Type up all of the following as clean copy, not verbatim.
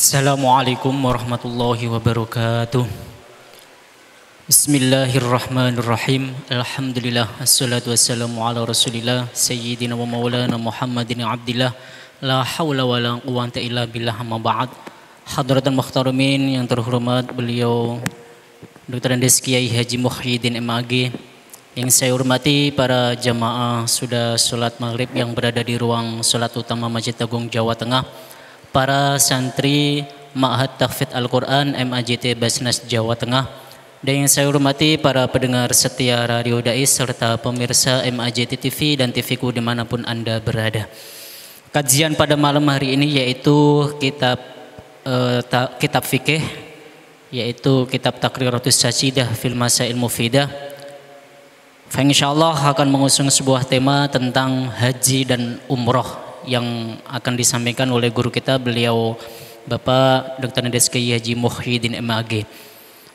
Assalamualaikum warahmatullahi wabarakatuh. Bismillahirrahmanirrahim. Alhamdulillah, assalatu wassalamu ala rasulillah Sayyidina wa maulana Muhammadin abdillah. La hawla wa la quwata illa billah, amma ba'd. Hadratan muhtaramin yang terhormat, beliau Dr. Andes Kiai Haji Muhyiddin MAG. Yang saya hormati para jamaah sudah sholat maghrib yang berada di ruang sholat utama Masjid Agung Jawa Tengah, para santri Ma'had Tahfidz Al-Quran MAJT Basnas Jawa Tengah, dan yang saya hormati para pendengar setia Radio Dais serta pemirsa MAJT TV dan TVku dimanapun Anda berada. Kajian pada malam hari ini yaitu kitab fikih, yaitu kitab Taqriratus Sajidah fil Masail Mufidah. Insyaallah akan mengusung sebuah tema tentang haji dan umroh yang akan disampaikan oleh guru kita, beliau Bapak Dr. Andes Kiai Haji Muhyiddin MAG.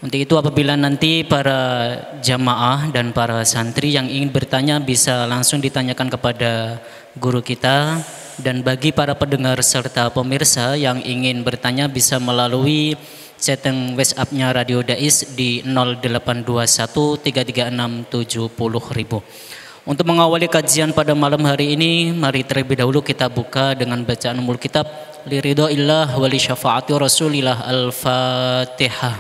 Untuk itu apabila nanti para jamaah dan para santri yang ingin bertanya bisa langsung ditanyakan kepada guru kita, dan bagi para pendengar serta pemirsa yang ingin bertanya bisa melalui chatting WhatsApp-nya Radio Dais di 0821 336 70.000. Untuk mengawali kajian pada malam hari ini, mari terlebih dahulu kita buka dengan bacaan umul kitab Liridhaillah wa li syafaati Rasulillah. Al-Fatihah.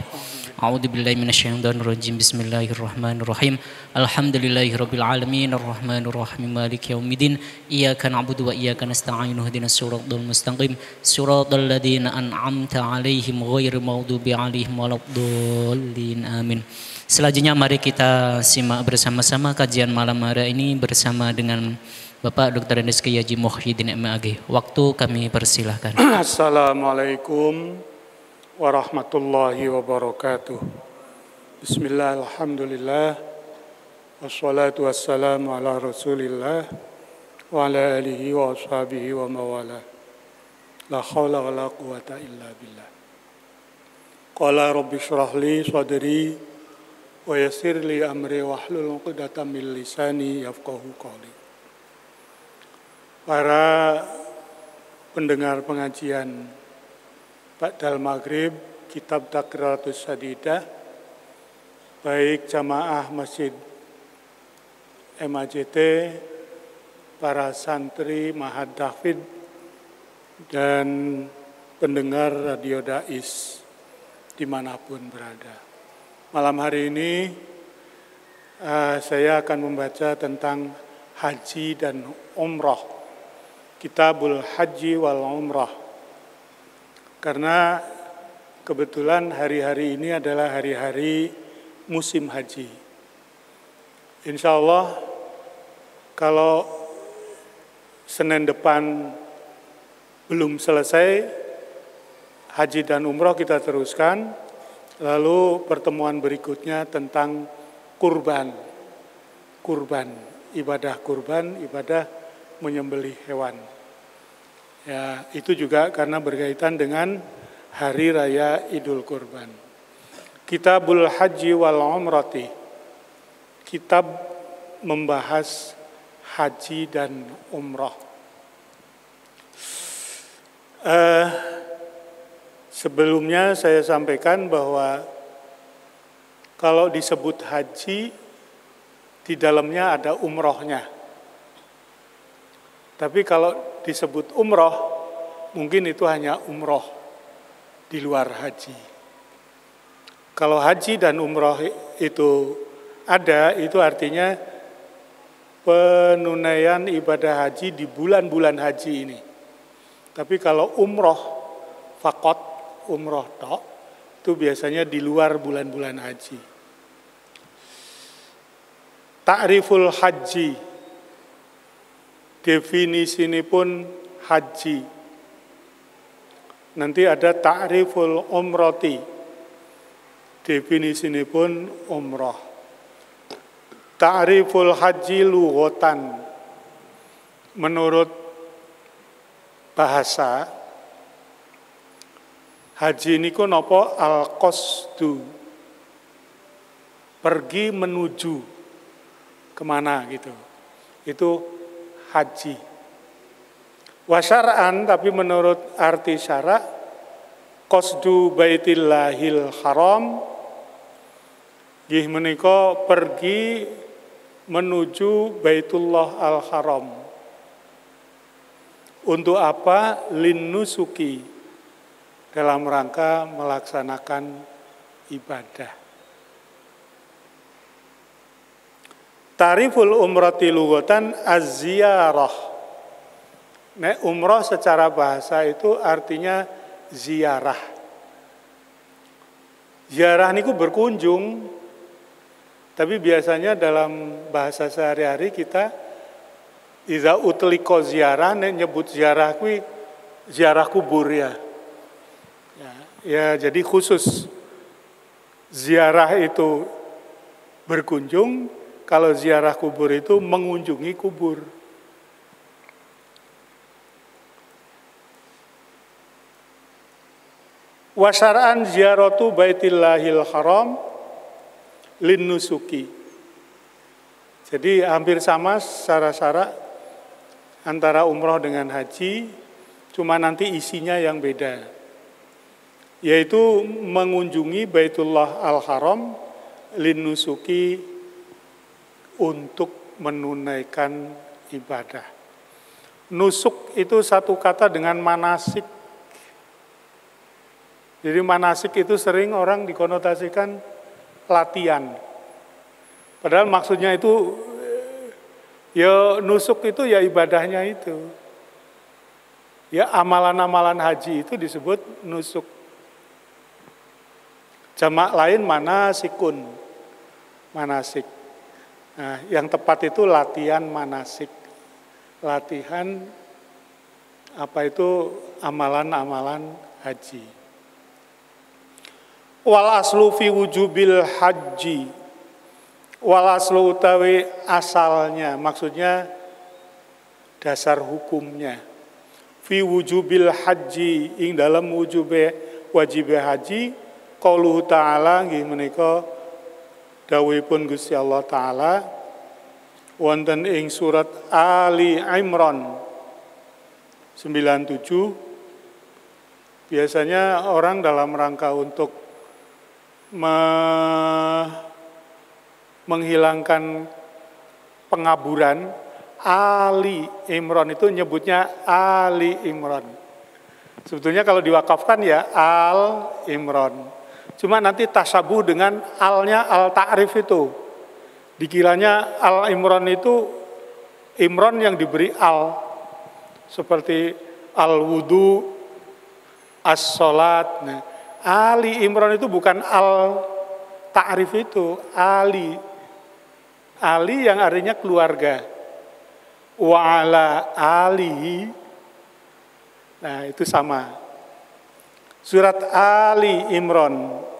A'udzubillahi minasyaitonirrajim. Bismillahirrahmanirrahim. Alhamdulillahirabbil alamin arrahmanir rahim maliki yaumiddin. Iyyaka na'budu wa iyyaka nasta'in ihdinas siratal mustaqim siratal ladzina an'amta 'alaihim ghairil maghdubi 'alaihim waladdallin. Amin. Selanjutnya mari kita simak bersama-sama kajian malam hari ini bersama dengan Bapak Dr. Andes Kiai Haji Muhyiddin MAG. Waktu kami persilahkan. Assalamualaikum warahmatullahi wabarakatuh. Bismillah, alhamdulillah, wassalatu wassalamu ala rasulillah wa ala alihi wa ashabihi wa mawala. La hawla wa la quwata illa billah. Qala rabbi syrah li sadri wa yassir li amri wahlul 'uqdatam min lisani yafqahu qawli. Para pendengar pengajian Ba'dal Maghrib Kitab Taqriratus Sajidah, baik jamaah Masjid MAJT, para santri Ma'had Tahfidz, dan pendengar Radio Dais dimanapun berada. Malam hari ini saya akan membaca tentang haji dan umrah, Kitabul Haji wal Umrah. Karena kebetulan hari-hari ini adalah hari-hari musim haji. Insya Allah kalau Senin depan belum selesai haji dan umrah kita teruskan. Lalu pertemuan berikutnya tentang kurban, ibadah menyembelih hewan. Ya, itu juga karena berkaitan dengan Hari Raya Idul Kurban. Kitabul Haji wal Umrati, kitab membahas haji dan umrah. Sebelumnya saya sampaikan bahwa kalau disebut haji, di dalamnya ada umrohnya. Tapi kalau disebut umroh, mungkin itu hanya umroh di luar haji. Kalau haji dan umroh itu ada, itu artinya penunaian ibadah haji di bulan-bulan haji ini. Tapi kalau umroh fakot, umroh tok, itu biasanya di luar bulan-bulan haji. Ta'riful haji, definisi ini pun haji. Nanti ada ta'riful umrati, definisi ini pun umrah. Ta'riful haji lughatan, menurut bahasa haji ini ku nopo al-qasdu, pergi menuju kemana gitu. Itu haji. Wasyara'an, tapi menurut arti syarak qasdu baitillahil haram nggih menika pergi menuju Baitullah al-Haram. Untuk apa? Linnusuki, dalam rangka melaksanakan ibadah. Tariful umrati lughatan az-ziyarah. Nek umrah secara bahasa itu artinya ziarah. Ziarah niku berkunjung, tapi biasanya dalam bahasa sehari-hari kita iza utliko ziarah, nek nyebut ziarah kuwi ziarah kubur ya. Ya, jadi khusus ziarah itu berkunjung, kalau ziarah kubur itu mengunjungi kubur. Wasyara'an ziyaratu baitillahil haram linnusuki. Jadi hampir sama syarat-syarat antara umroh dengan haji, cuma nanti isinya yang beda. Yaitu mengunjungi Baitullah al-Haram linnusuki, untuk menunaikan ibadah. Nusuk itu satu kata dengan manasik. Jadi manasik itu sering orang dikonotasikan latihan. Padahal maksudnya itu ya nusuk itu ya ibadahnya itu. Ya amalan-amalan haji itu disebut nusuk. Jamak lain manasikun. Manasik. Nah, yang tepat itu latihan manasik. Latihan apa itu amalan-amalan haji. Wal aslu fi wujubil haji. Wal aslu utawi asalnya, maksudnya dasar hukumnya. Fi wujubil haji, ing dalam wujube wajib haji, qauluhu ta'ala nggih menika dawuhipun Gusti Allah taala wonten ing surat Ali Imran 97. Biasanya orang dalam rangka untuk menghilangkan pengaburan, Ali Imran itu nyebutnya Ali Imran. Sebetulnya kalau diwakafkan ya Al Imran. Cuma nanti tasabuh dengan alnya al ta'rif itu. Dikiranya Al Imran itu Imran yang diberi al. Seperti al wudu, as-salat. Nah, Ali Imran itu bukan al ta'rif itu, Ali. Ali yang artinya keluarga. Wa ala alihi. Nah, itu sama. Surat Ali Imran.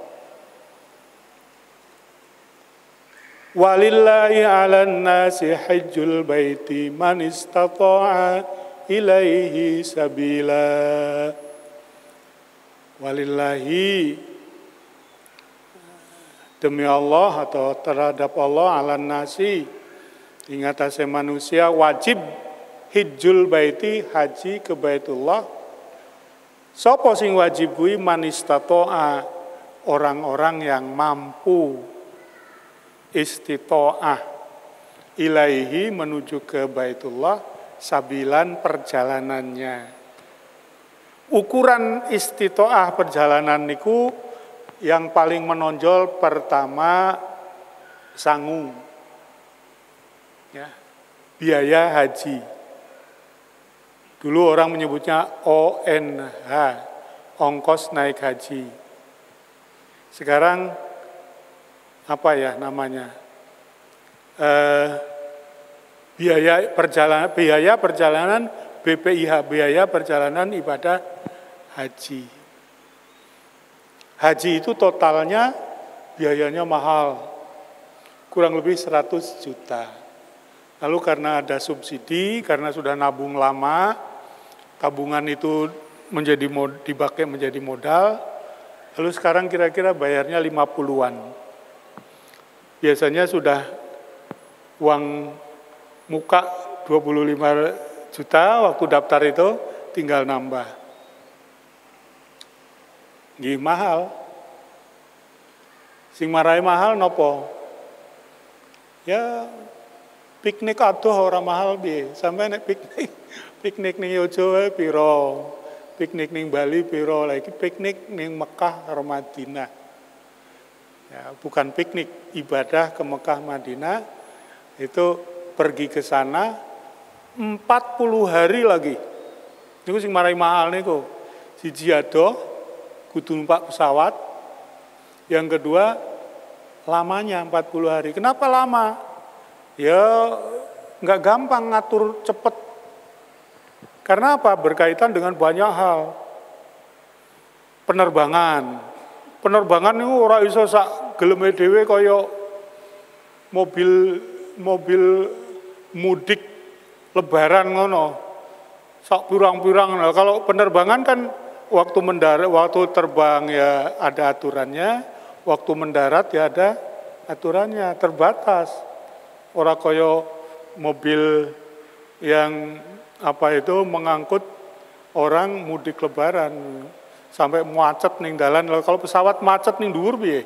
Walillahi 'alan nasi hajjul baiti man istata'a ilaihi sabila. Walillahi, demi Allah atau terhadap Allah, 'alan nasi, ingatase manusia, wajib hijjul baiti, haji ke Baitullah. Sapa sing wajib kuwi man istata'a, orang-orang yang mampu. Istita'ah ilaihi, menuju ke Baitullah, sabilan perjalanannya. Ukuran istita'ah perjalanan niku yang paling menonjol pertama sangu. Ya, biaya haji. Dulu orang menyebutnya ONH, ongkos naik haji. Sekarang apa ya namanya? Biaya perjalanan BPIH, biaya perjalanan ibadah haji. Haji itu totalnya biayanya mahal, kurang lebih 100 juta. Lalu karena ada subsidi, karena sudah nabung lama, tabungan itu dipakai menjadi modal, lalu sekarang kira-kira bayarnya 50-an. Biasanya sudah uang muka 25 juta, waktu daftar itu tinggal nambah. Nggih mahal. Sing marai mahal nopo? Ya piknik adoh ora mahal piye. Sampai nek piknik ning Yojo wae pira? Piknik ning Bali pira? Lah iki piknik ning Mekah karo Madinah. Ya, bukan piknik, ibadah ke Mekah Madinah itu pergi ke sana 40 hari lagi. Niku sing marai mahal niku. Siji adoh kudu numpak pesawat. Yang kedua lamanya 40 hari. Kenapa lama? Ya nggak gampang ngatur cepet. Karena apa? Berkaitan dengan banyak hal. Penerbangan. Penerbangan itu ora iso sak geleme dhewe kaya mobil mudik lebaran ngono. Sak pirang-pirang. Nah, kalau penerbangan kan waktu mendarat, waktu terbang ya ada aturannya, waktu mendarat ya ada aturannya, terbatas. Ora kaya mobil yang mengangkut orang mudik lebaran sampai macet ning dalan. Kalau pesawat macet ning dhuwur piye?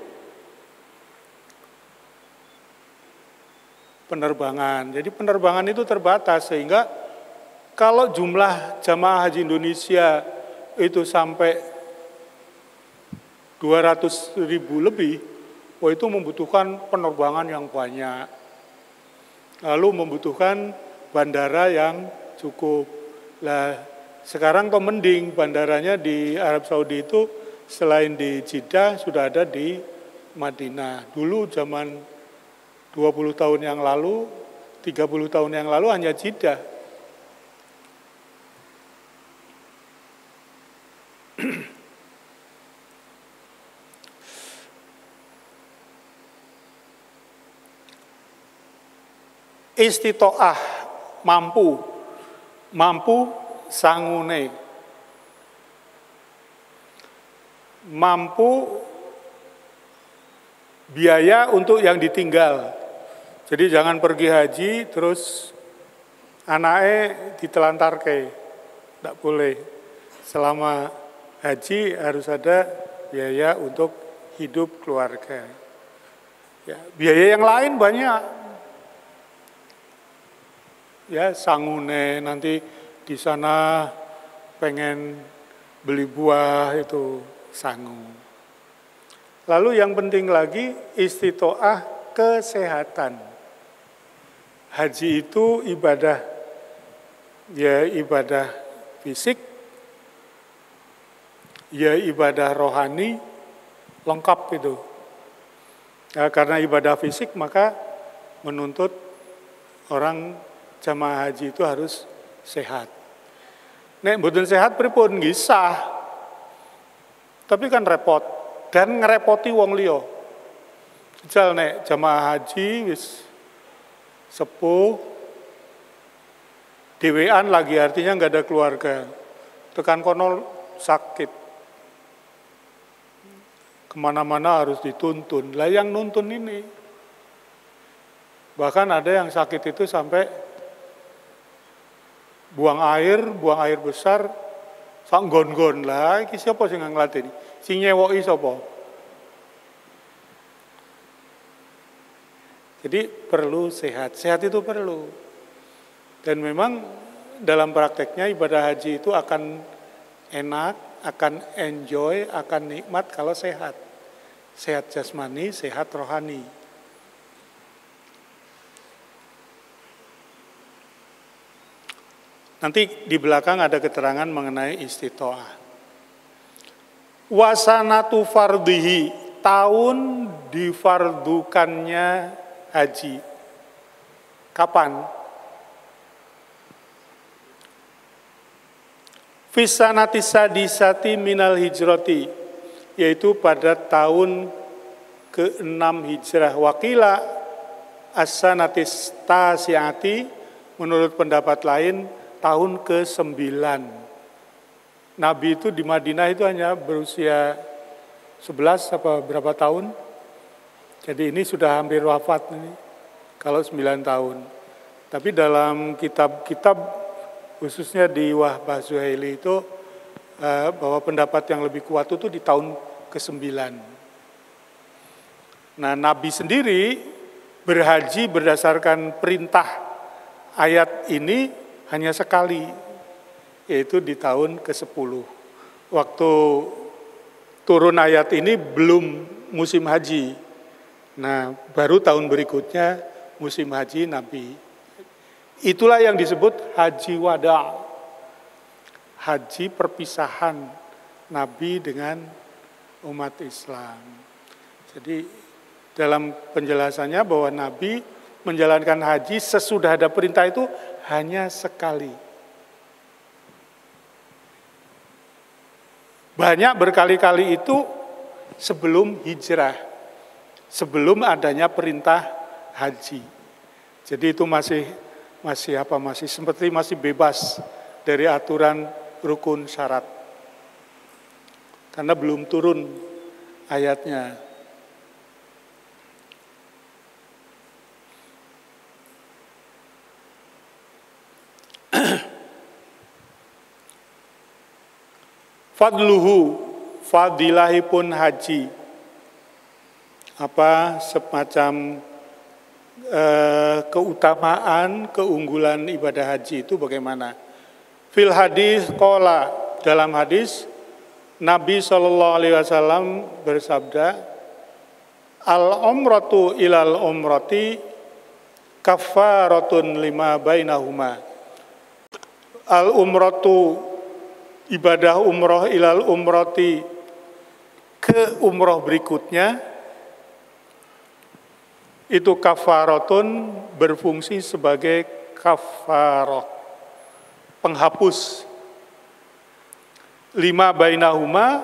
Penerbangan. Jadi penerbangan itu terbatas sehingga kalau jumlah jamaah haji Indonesia itu sampai 200.000 lebih, itu membutuhkan penerbangan yang banyak. Lalu membutuhkan bandara yang cukup. Lah, sekarang kok mending bandaranya di Arab Saudi itu selain di Jeddah sudah ada di Madinah. Dulu zaman 20 tahun yang lalu, 30 tahun yang lalu hanya Jeddah. Istitoah mampu sangune, mampu biaya untuk yang ditinggal. Jadi jangan pergi haji terus anaknya ditelantarke, tidak boleh. Selama haji harus ada biaya untuk hidup keluarga. Ya, biaya yang lain banyak. Ya, sangune nanti di sana pengen beli buah itu sangu. Lalu yang penting lagi istitoah kesehatan. Haji itu ibadah, ya ibadah fisik, ya ibadah rohani, lengkap itu. Ya, karena ibadah fisik maka menuntut orang jamaah haji itu harus sehat. Nek mboten sehat pripun nggih sah. Tapi kan repot dan ngerepoti wong liya. Jajal nek jamaah haji wis sepuh dhewean lagi, artinya enggak ada keluarga. Tekan kono sakit. Kemana-mana harus dituntun. Lah yang nuntun ini. Bahkan ada yang sakit itu sampai buang air besar, sak nggon-nggon lah. Iki siapa sing nglateni? Sing nyewoki sapa? Jadi perlu sehat. Sehat itu perlu. Dan memang dalam prakteknya ibadah haji itu akan enak, akan enjoy, akan nikmat kalau sehat. Sehat jasmani, sehat rohani. Nanti di belakang ada keterangan mengenai istitoah. Wasanatu fardhihi, tahun difardukannya haji. Kapan? Fisanati sadisati minal hijrati, yaitu pada tahun ke-6 hijrah. Wakila as-sanatis tasiati, menurut pendapat lain tahun ke-9. Nabi itu di Madinah itu hanya berusia 11 apa berapa tahun. Jadi ini sudah hampir wafat ini, kalau 9 tahun. Tapi dalam kitab-kitab khususnya di Wahbah Zuhaili itu bahwa pendapat yang lebih kuat itu di tahun ke-9. Nah, Nabi sendiri berhaji berdasarkan perintah ayat ini hanya sekali, yaitu di tahun ke-10. Waktu turun ayat ini belum musim haji. Nah, baru tahun berikutnya musim haji Nabi. Itulah yang disebut haji wada, haji perpisahan Nabi dengan umat Islam. Jadi dalam penjelasannya bahwa Nabi menjalankan haji sesudah ada perintah itu hanya sekali. Banyak berkali-kali itu sebelum hijrah, sebelum adanya perintah haji. Jadi itu masih seperti masih bebas dari aturan rukun syarat. Karena belum turun ayatnya. Fadluhu, fadilahipun haji. Apa semacam keutamaan, keunggulan ibadah haji itu bagaimana? Fil hadis qala, dalam hadis Nabi SAW bersabda, al-umratu ilal umrati kaffaratun lima bainahuma. Al-umratu, ibadah umroh ilal umrati, ke umroh berikutnya, itu kafaratun, berfungsi sebagai kafarah, penghapus. Lima bainahuma,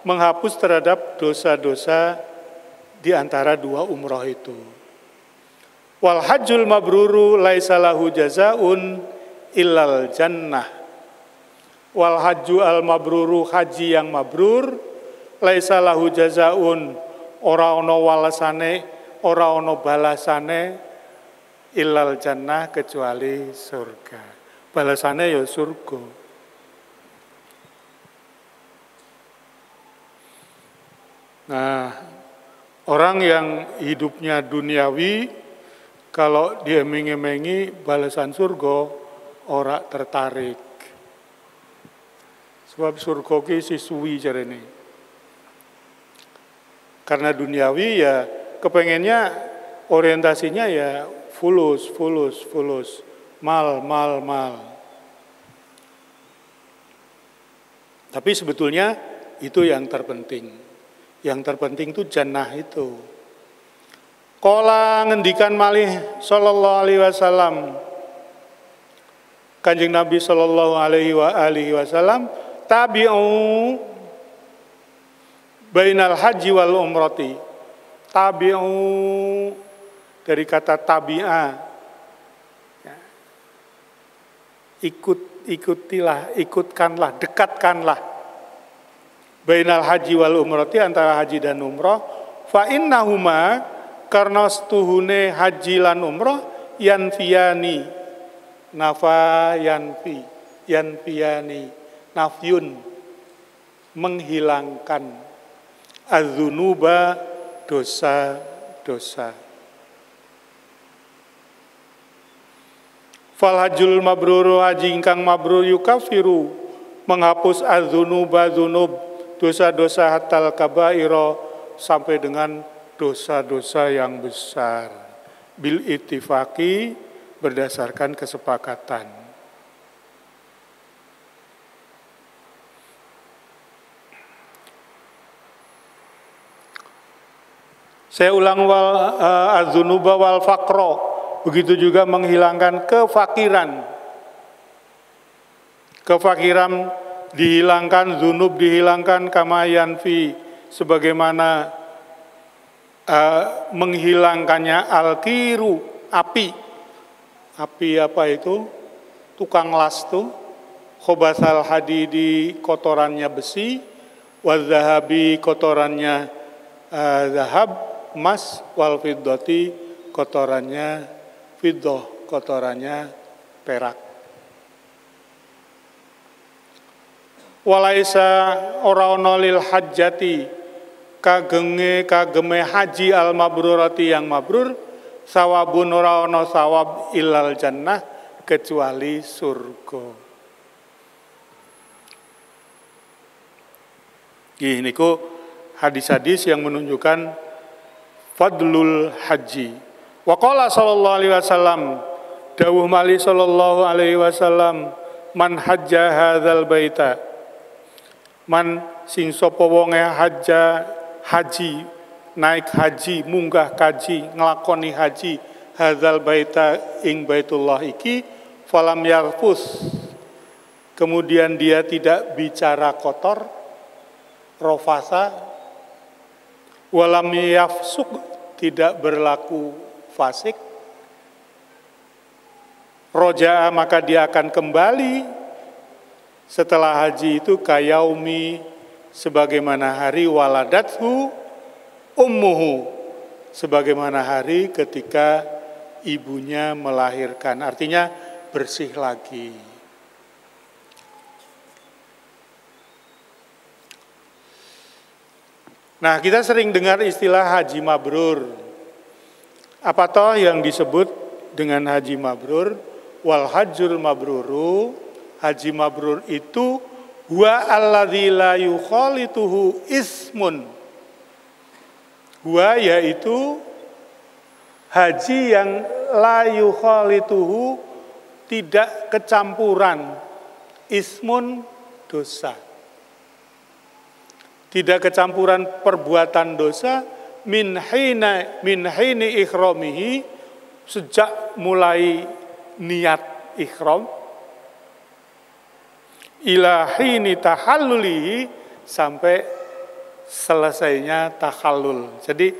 menghapus terhadap dosa-dosa di antara dua umroh itu. Wal hajjul mabruru laisa lahu jazaun illal jannah. Wal hajju al mabruru, haji yang mabrur, laisa lahu jazaun, ora ono walasane, ora ono balasane, illal jannah, kecuali surga. Balasane ya surga. Nah, orang yang hidupnya duniawi, kalau dia mengi-mengi balasan surga, ora tertarik. Sebab surga ki sisuwi jarene. Karena duniawi ya kepengennya orientasinya ya fulus, mal. Tapi sebetulnya itu yang terpenting. Yang terpenting itu jannah itu. Qala, ngendikan malih sallallahu alaihi wasallam, Kanjeng Nabi sallallahu alaihi wasallam, tabi'u bainal haji wal umrati. Tabi'u dari kata tabi'a, ya. Ikutkanlah, dekatkanlah. Bainal haji wal umrati, antara haji dan umrah. Fa innahuma, karena setuhune haji lan umrah, yanfiyani, nafa yanfiyani, nafyun, menghilangkan, az-dzunuba, dosa-dosa. Fal hajjul mabruru, haji ingkang mabrur, yukafiru, menghapus az-dzunuba, dzunub, dosa-dosa, hatal kabairo, sampai dengan dosa-dosa yang besar. Bil ittifaqi, berdasarkan kesepakatan. Saya ulang, wal az-dzunuba wal faqra, begitu juga menghilangkan kefakiran. Kefakiran dihilangkan, dzunub dihilangkan, kama yanfi, sebagaimana menghilangkannya al-kiru, api. Api apa itu? Tukang las tuh. Khobasal hadidi, kotorannya besi. Wadzahabi, kotorannya zahab, emas. Wal fiddati, kotorannya fiddah, kotorannya perak. Walaisa ora ana lil hajjati kageme haji al mabrurati yang mabrur sawabun ora ana sawab ilal jannah kecuali surga. Ini niku hadis-hadis yang menunjukkan fadlul haji. Wa qala sallallahu alaihi wasallam, dawuh mali sallallahu alaihi wasallam, man hajja hadzal baita, man sing sapa wonge haji naik haji munggah kaji nglakoni haji hadzal baita ing baitullah iki falam yarfus, kemudian dia tidak bicara kotor, rofasa, walam yafsuk, tidak berlaku fasik, roja'a, maka dia akan kembali setelah haji itu kayaumi, sebagaimana hari waladathu ummuhu, sebagaimana hari ketika ibunya melahirkan. Artinya bersih lagi. Nah, kita sering dengar istilah haji mabrur. Apa toh yang disebut dengan haji mabrur? Wal hajjul mabruru, haji mabrur itu huwa alladzi la yukhalituhu ismun. Huwa yaitu haji yang la yukhalituhu, tidak kecampuran, ismun dosa. Tidak kecampuran perbuatan dosa min hini ihramihi, sejak mulai niat ihram, ila hini tahallulihi, sampai selesainya tahallul. Jadi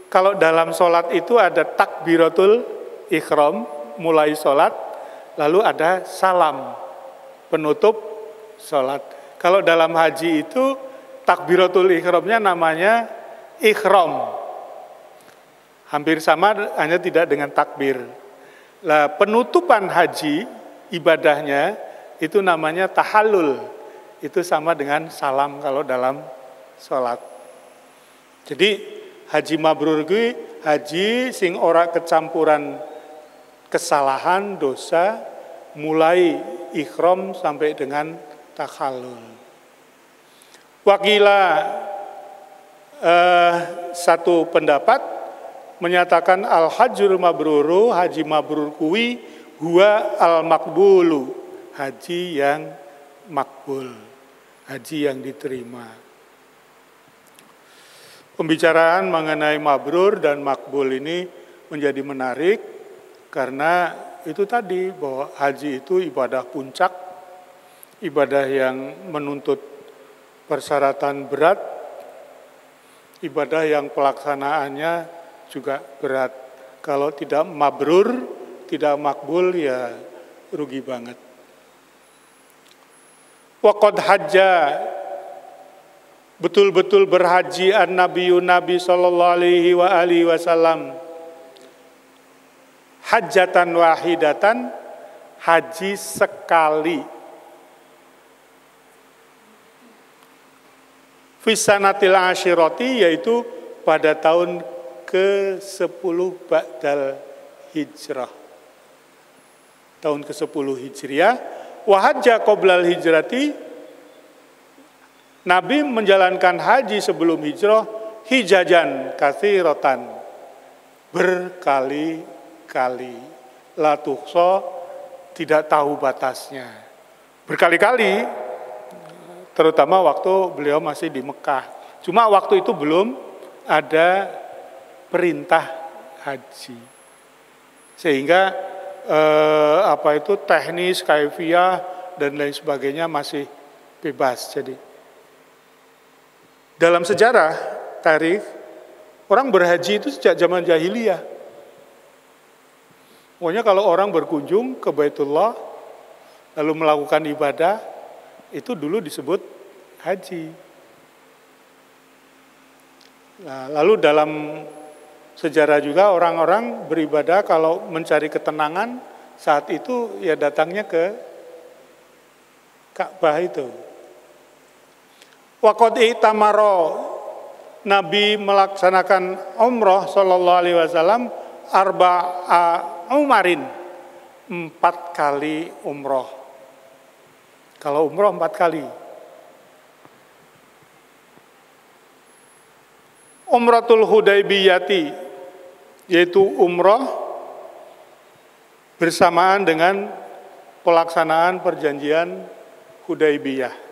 kalau dalam sholat itu ada takbiratul ihram, mulai sholat, lalu ada salam penutup sholat. Kalau dalam haji itu takbiratul ihramnya namanya ihram. Hampir sama, hanya tidak dengan takbir. Lah, penutupan haji ibadahnya itu namanya tahallul. Itu sama dengan salam kalau dalam sholat. Jadi haji mabrur kuwi haji sing ora kecampuran kesalahan, dosa, mulai ihram sampai dengan tahallul. Wakila satu pendapat menyatakan al-hajjul mabruru, haji mabrur kuwi huwa al-makbulu, haji yang makbul, haji yang diterima. Pembicaraan mengenai mabrur dan makbul ini menjadi menarik karena itu tadi bahwa haji itu ibadah puncak, ibadah yang menuntut persyaratan berat, ibadah yang pelaksanaannya juga berat. Kalau tidak mabrur, tidak makbul, ya rugi banget. Waqad hajja, betul-betul berhaji an-nabiyyu Nabi sallallahu alaihi wa alihi wasallam hajjatan wahidatan, haji sekali. Fisanatil asyirati, yaitu pada tahun ke-10 Ba'dal Hijrah. Tahun ke-10 Hijriah. Wa hajja qoblal hijrati, Nabi menjalankan haji sebelum hijrah hijajan katsiratan, berkali-kali, la tuhsa, tidak tahu batasnya. Berkali-kali, terutama waktu beliau masih di Mekah. Cuma waktu itu belum ada perintah haji, sehingga teknis, kaifiyah dan lain sebagainya masih bebas. Jadi dalam sejarah tarikh, orang berhaji itu sejak zaman jahiliyah. Pokoknya kalau orang berkunjung ke Baitullah lalu melakukan ibadah, itu dulu disebut haji. Nah, lalu dalam sejarah juga orang-orang beribadah kalau mencari ketenangan saat itu ya datangnya ke Ka'bah itu. Wa qad i'tamara, Nabi melaksanakan umrah sallallahu alaihi wasallam arba'a umarin, 4 kali umrah. Kalau umrah 4 kali. Umratul Hudaybiyati, yaitu umrah bersamaan dengan pelaksanaan perjanjian Hudaybiyah.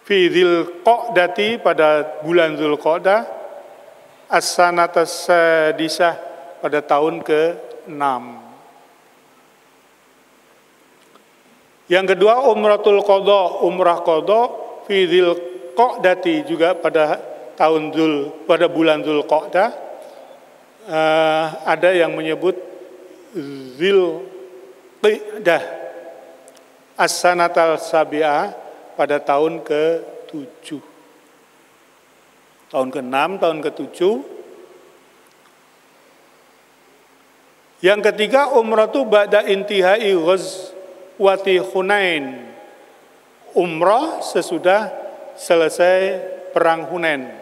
Fi Dzulqa'dati, pada bulan Dzulqa'dah, as-sanatas sadisah, pada tahun ke-6. Yang kedua umratul qadha, umrah qadha fi Dzulqa'dati, juga pada bulan Dzulqa'dah. Ada yang menyebut Dzulqa'dah as-sanatal sabi'ah, pada tahun ke-7. Tahun ke-6, tahun ke-7. Yang ketiga umratu ba'da intihai ghazwati Hunain, umrah sesudah selesai perang Hunain.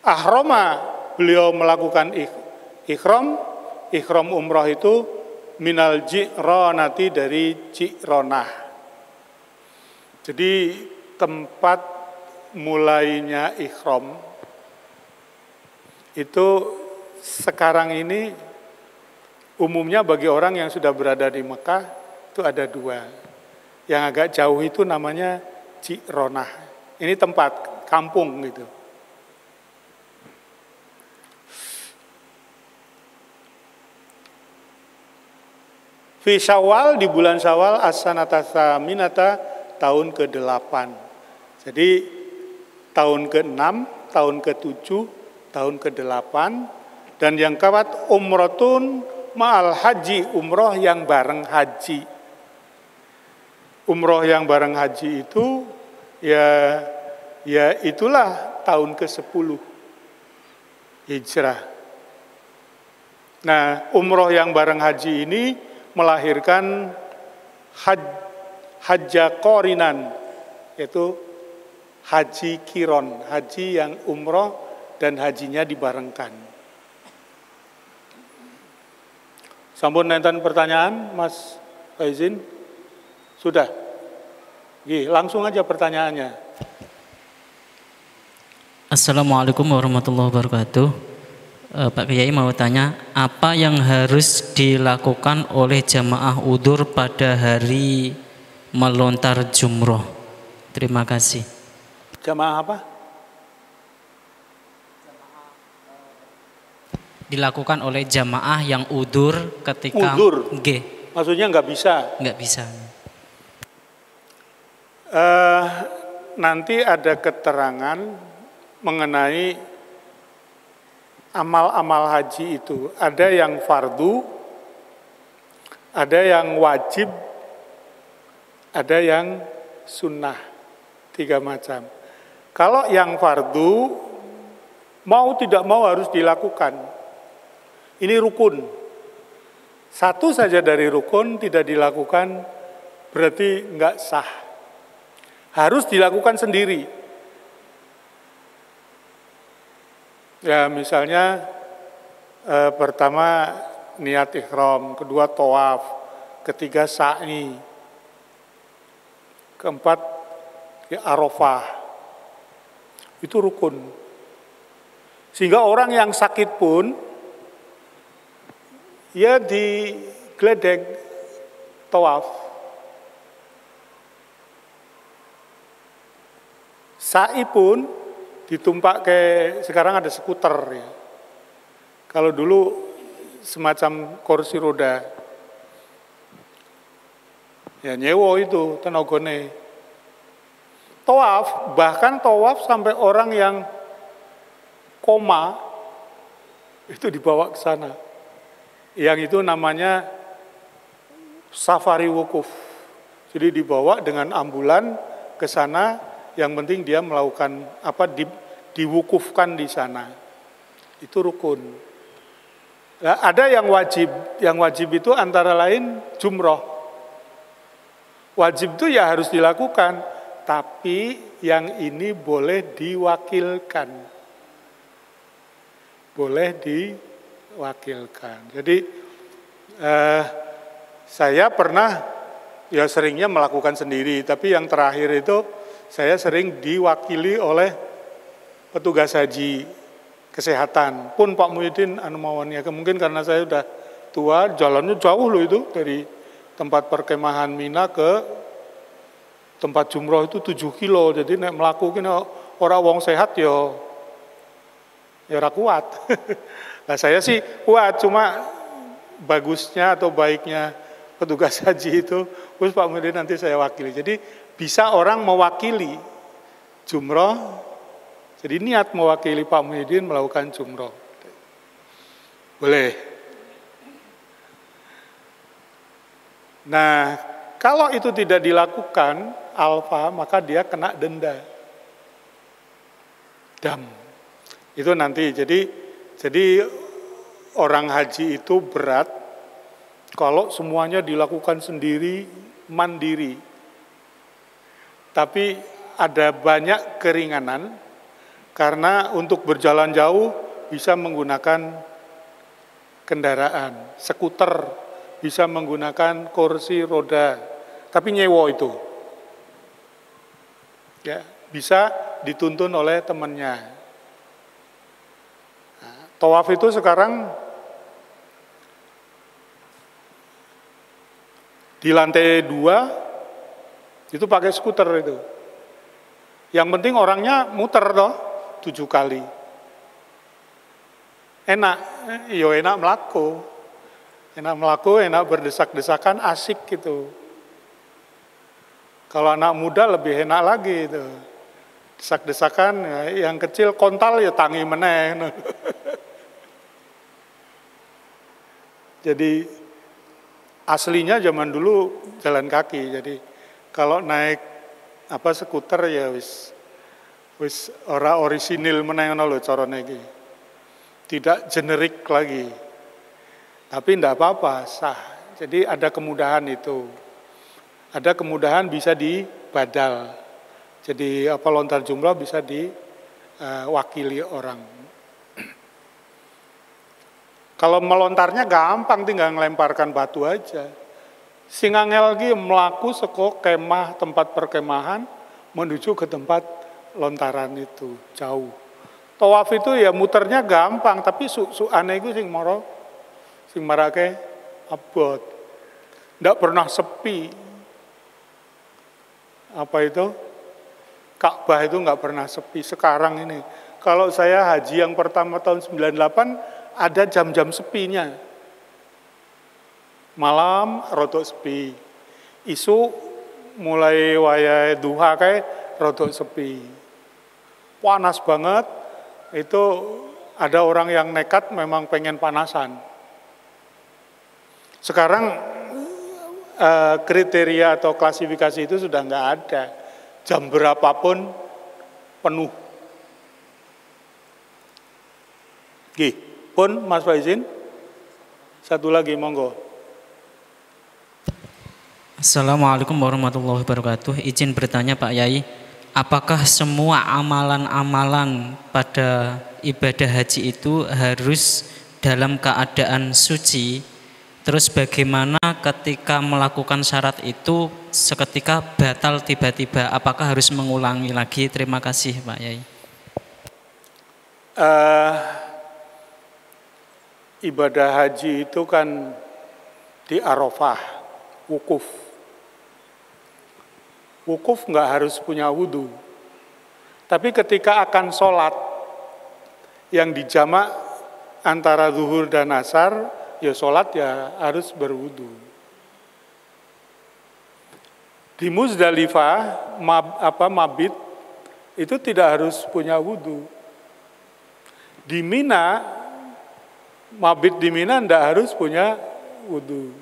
Ahrama, beliau melakukan ikhram umrah itu minal ji'ranati, dari Ji'ranah. Jadi tempat mulainya ikhram itu sekarang ini umumnya bagi orang yang sudah berada di Mekah itu ada 2. Yang agak jauh itu namanya Ji'ranah. Ini tempat kampung gitu. Fi Syawal, di bulan Syawal, as-sanata tsaminata, tahun ke-8. Jadi tahun ke-6, tahun ke-7, tahun ke-8, dan yang keempat umratun ma'al haji, umroh yang bareng haji. Umroh yang bareng haji itu ya itulah tahun ke-10 Hijrah. Nah, umroh yang bareng haji ini melahirkan hajja qorinan, yaitu haji kiron, haji yang umroh dan hajinya dibarengkan. Sampun nenten pertanyaan, Mas Faizin? Sudah? Langsung aja pertanyaannya. Assalamualaikum warahmatullahi wabarakatuh. Pak Kiai mau tanya, apa yang harus dilakukan oleh jamaah udzur pada hari melontar jumroh? Terima kasih. Jamaah apa? Dilakukan oleh jamaah yang udzur ketika Maksudnya nggak bisa? Nggak bisa. Nanti ada keterangan mengenai amal-amal haji itu. Ada yang fardu, ada yang wajib, ada yang sunnah, 3 macam. Kalau yang fardu, mau tidak mau harus dilakukan. Ini rukun. Satu saja dari rukun tidak dilakukan, berarti enggak sah. Harus dilakukan sendiri. Ya misalnya pertama niat ihram, kedua tawaf, ketiga sa'i, keempat ya Arafah. Itu rukun. Sehingga orang yang sakit pun ya digledek tawaf. Sa'i pun ditumpak ke, sekarang ada skuter ya. Kalau dulu semacam kursi roda. Ya nyewo itu tenagone. Tawaf, bahkan tawaf sampai orang yang koma itu dibawa ke sana. Yang itu namanya safari wukuf. Jadi dibawa dengan ambulan ke sana, yang penting dia melakukan diwukufkan di sana. Itu rukun. Nah, ada yang wajib itu antara lain jumroh. Wajib itu ya harus dilakukan. tapi yang ini boleh diwakilkan. Boleh diwakilkan. Jadi saya pernah, ya seringnya melakukan sendiri, tapi yang terakhir itu saya sering diwakili oleh petugas haji kesehatan. Pun Pak Muhyiddin mawon ya, mungkin karena saya sudah tua, jalannya jauh loh itu dari tempat perkemahan Mina ke tempat jumroh itu 7 kilo, jadi nek melakukan orang wong sehat ya ora kuat. Nah saya sih kuat, cuma bagusnya atau baiknya petugas haji itu, terus Pak Muhyiddin nanti saya wakili. Jadi bisa orang mewakili jumroh, jadi niat mewakili Pak Muhyiddin melakukan jumroh. Boleh. Nah, kalau itu tidak dilakukan, alfa, maka dia kena denda. Dam. Itu nanti, jadi orang haji itu berat kalau semuanya dilakukan sendiri, mandiri. Tapi ada banyak keringanan, karena untuk berjalan jauh bisa menggunakan kendaraan, skuter, bisa menggunakan kursi roda, tapi nyewo itu. Ya, bisa dituntun oleh temannya. Nah, tawaf itu sekarang di lantai 2 itu pakai skuter itu. Yang penting orangnya muter toh 7 kali. Enak, yo enak melaku. Enak melaku, enak berdesak-desakan, asik gitu. Kalau anak muda lebih enak lagi itu. Desak-desakan, ya, yang kecil kontal ya tangi meneh. Jadi aslinya zaman dulu jalan kaki. Jadi kalau naik skuter ya wis ora orisinil meneh ngono lho carane iki. Tidak generik lagi. Tapi enggak apa-apa, sah. Jadi ada kemudahan itu. Ada kemudahan bisa dibadal. Jadi lontar jumlah bisa diwakili orang. Kalau melontarnya gampang, tinggal ngelemparkan batu aja. Sing angel ki mlaku saka kemah tempat perkemahan menuju ke tempat lontaran itu, jauh. Tawaf itu ya muternya gampang, tapi suane iku sing marake abot. Ndak pernah sepi. Apa itu? Ka'bah itu nggak pernah sepi. Sekarang ini, kalau saya haji yang pertama tahun 98, ada jam-jam sepinya. Malam rodok sepi. Isu mulai wayai duha kayak rodok sepi. Panas banget. Itu ada orang yang nekat memang pengen panasan. Sekarang kriteria atau klasifikasi itu sudah nggak ada. Jam berapapun penuh. Gih, pun Mas Faizin, satu lagi monggo. Assalamualaikum warahmatullahi wabarakatuh. Izin bertanya Pak Yai, apakah semua amalan-amalan pada ibadah haji itu harus dalam keadaan suci? Terus bagaimana ketika melakukan syarat itu seketika batal tiba-tiba? Apakah harus mengulangi lagi? Terima kasih Pak Yai. Ibadah haji itu kan di Arafah, wukuf. Wukuf nggak harus punya wudhu. Tapi ketika akan sholat yang dijamak antara zuhur dan asar, ya sholat ya harus berwudhu. Di Muzdalifah, mabit, itu tidak harus punya wudhu. Di Mina, mabit di Mina tidak harus punya wudhu.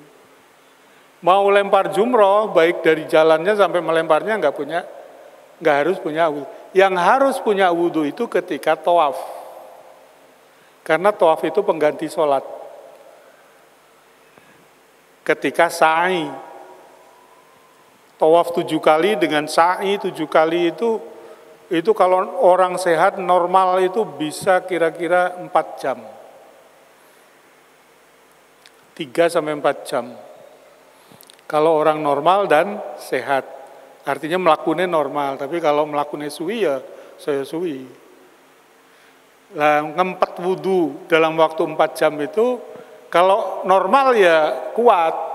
Mau lempar jumroh, baik dari jalannya sampai melemparnya nggak harus punya wudhu. Yang harus punya wudhu itu ketika tawaf. Karena tawaf itu pengganti sholat. Ketika sa'i. Tawaf 7 kali dengan sa'i 7 kali itu kalau orang sehat normal itu bisa kira-kira 4 jam. 3 sampai 4 jam. Kalau orang normal dan sehat. Artinya melakukannya normal, tapi kalau melakukannya suwi ya saya suwi. Lah ngempet wudu dalam waktu 4 jam itu kalau normal ya kuat.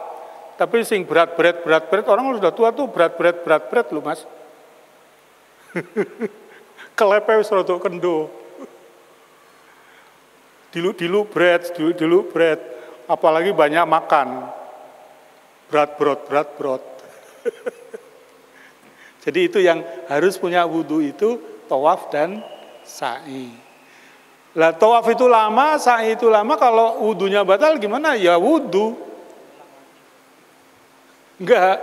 Tapi sing berat orang sudah tua tuh berat loh Mas. Kelepe wis rada kendo. Dilu berat. Apalagi banyak makan. Berat brot. Jadi itu yang harus punya wudu itu tawaf dan sa'i. Lah tawaf itu lama, sa'i itu lama, kalau wudunya batal gimana? Ya wudu. Enggak,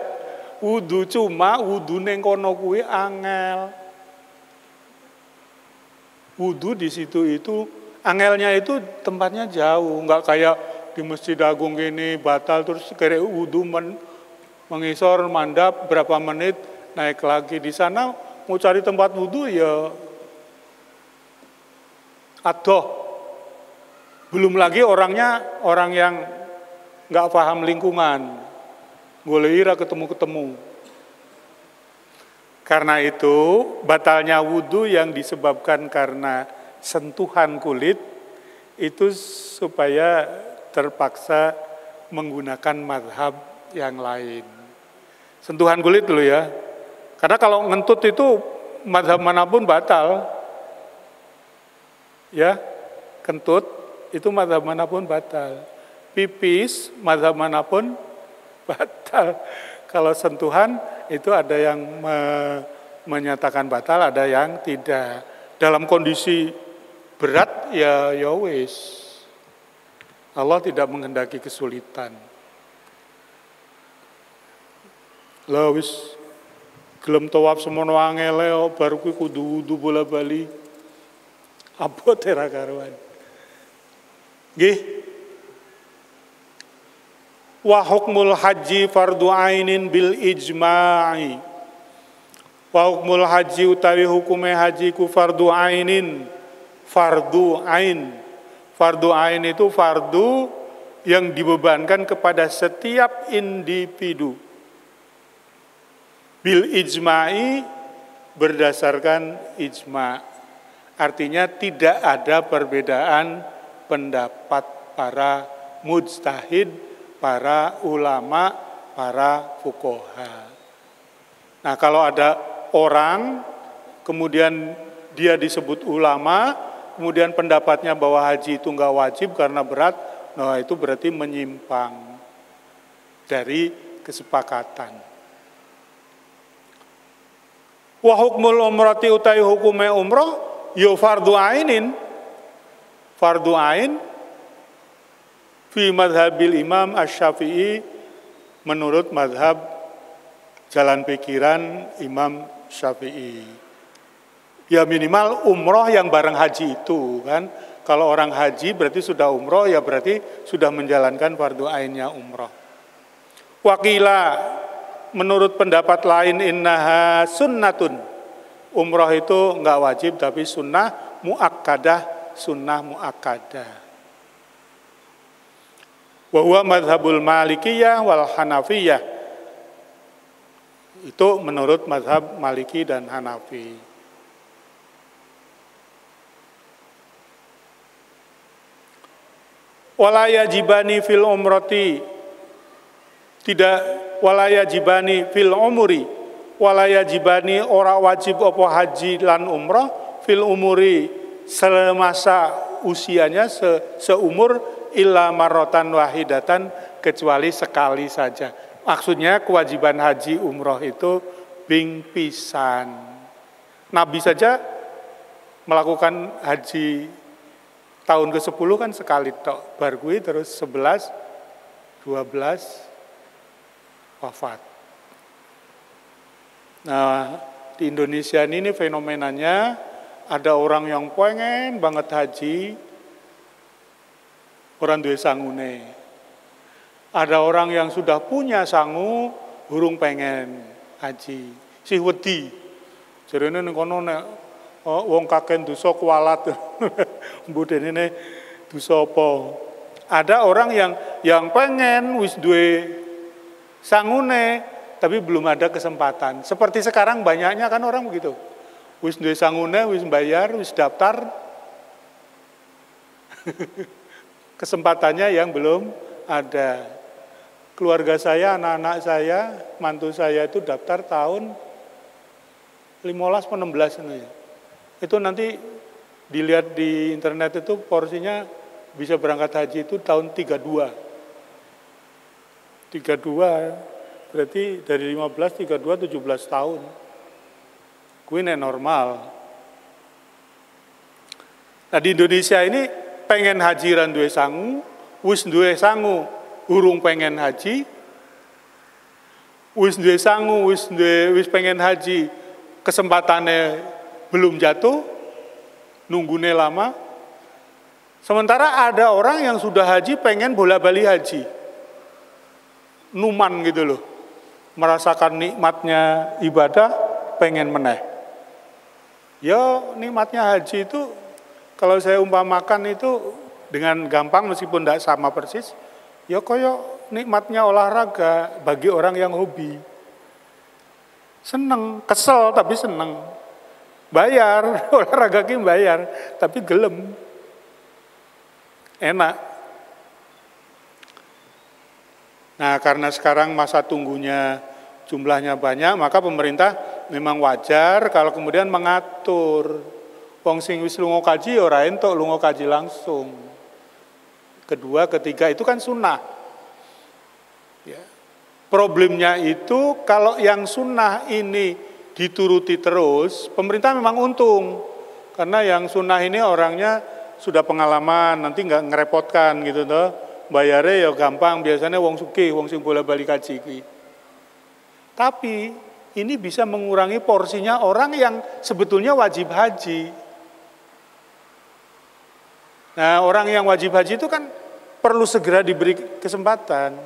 wudu cuma wudu neng kono kuwi angel. Wudu di situ itu angelnya itu tempatnya jauh, enggak kayak di Masjid Agung ini batal terus kira wudu mengisor mandap berapa menit naik lagi. Di sana mau cari tempat wudu ya adoh. Belum lagi orangnya orang yang enggak paham lingkungan. Golehira ketemu. Karena itu batalnya wudu yang disebabkan karena sentuhan kulit itu supaya terpaksa menggunakan mazhab yang lain. Sentuhan kulit dulu ya. Karena kalau ngentut itu mazhab manapun batal. Ya, kentut itu mazhab manapun batal. Pipis mazhab manapun batal. Kalau sentuhan itu ada yang menyatakan batal, ada yang tidak. Dalam kondisi berat ya wis. Allah tidak menghendaki kesulitan. Lah wis gelem tawaf semono angele baru kuwi kudu wudu bola-bali. Abot era karuan. Nggih. Wa hukmul haji fardu ainin bil ijma'i. Wa hukmul haji utawi hukume haji ku fardu ainin. Fardu ain. Fardu ain itu fardu yang dibebankan kepada setiap individu. Bil ijma'i berdasarkan ijma'. Artinya tidak ada perbedaan pendapat para mujtahid, para ulama, para fuqaha. Nah, kalau ada orang kemudian dia disebut ulama, kemudian pendapatnya bahwa haji itu enggak wajib karena berat, nah itu berarti menyimpang dari kesepakatan. Wa hukmul umrati utai hukume umroh yo fardu ainin. Fardu ain fi madhabil Imam Asy-Syafi'i menurut madhab jalan pikiran Imam Syafi'i. Ya minimal umroh yang bareng haji itu kan. Kalau orang haji berarti sudah umroh, ya berarti sudah menjalankan fardu ainnya umroh. Wakila menurut pendapat lain innaha sunnatun. Umroh itu enggak wajib tapi sunnah muakkadah, sunnah muakkadah. Wa huwa madhabul Malikiyah wal Hanafiyah. Itu menurut mazhab Maliki dan Hanafi. Wala yajibani fil umrati. Tidak wala yajibani fil umri. Wala yajibani ora wajib apa haji lan umrah fil umuri semasa usianya seumur illa marrotan wahidatan kecuali sekali saja. Maksudnya kewajiban haji umroh itu ping pisan. Nabi saja melakukan haji tahun ke-10 kan sekali tok. Bar kuwi terus 11, 12 wafat. Nah, di Indonesia ini fenomenanya ada orang yang pengen banget haji, orang duwe sangune. Ada orang yang sudah punya sangu, burung pengen. haji. Si wedi. Jarene ning kono nek wong kaken dosa kualat. Mbudene dosa apa? Ada orang yang pengen wis duwe sangune tapi belum ada kesempatan. Seperti sekarang banyaknya kan orang begitu. Wis duwe sangune, wis bayar, wis daftar. Kesempatannya yang belum ada. Keluarga saya, anak-anak saya, mantu saya itu daftar tahun 15 atau 16 ini. Itu nanti dilihat di internet itu porsinya bisa berangkat haji itu tahun 32. 32 berarti dari 15, 32, 17 tahun. Kuwi normal. Nah di Indonesia ini pengen haji ran duwe sangu, wis duwe sangu urung pengen haji, wis duwe sangu, wis pengen haji, kesempatannya belum jatuh, nunggune lama. Sementara ada orang yang sudah haji pengen bola-bali haji. Numan gitu loh. Merasakan nikmatnya ibadah, pengen meneh. Ya nikmatnya haji itu, kalau saya umpamakan itu dengan gampang meskipun tidak sama persis, ya koyo nikmatnya olahraga bagi orang yang hobi. Seneng, kesel tapi seneng. Bayar, olahraga ki bayar, tapi gelem. Enak. Nah, karena sekarang masa tunggunya jumlahnya banyak, maka pemerintah memang wajar kalau kemudian mengatur. Wong sing wis lunga kaji ora entuk lunga kaji langsung. Kedua, ketiga itu kan sunnah. Ya. Problemnya itu kalau yang sunnah ini dituruti terus, pemerintah memang untung. Karena yang sunnah ini orangnya sudah pengalaman, nanti nggak ngerepotkan gitu toh. Bayarnya ya gampang, biasanya wong sugih, wong sing bola-bali kaji iki. Tapi ini bisa mengurangi porsinya orang yang sebetulnya wajib haji. Nah, orang yang wajib haji itu kan perlu segera diberi kesempatan.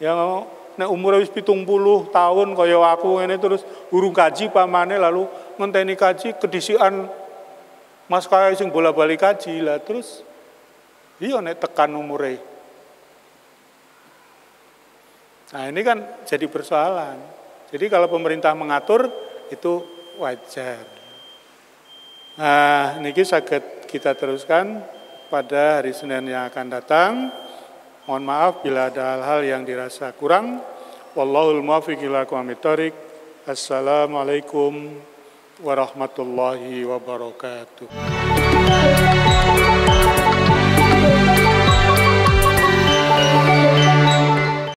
Yang nek umure wis 70 tahun kaya aku ngene terus urung kaji pamane lalu ngenteni kaji kedisikan Mas kaya sing bola-bali kaji lah terus iya nek tekan umure. Nah, ini kan jadi persoalan. Jadi kalau pemerintah mengatur itu wajar. Nah, niki saged kita teruskan pada hari Senin yang akan datang. Mohon maaf bila ada hal-hal yang dirasa kurang. Wallahul muwaffiq ila aqwamit thoriq. Assalamualaikum warahmatullahi wabarakatuh.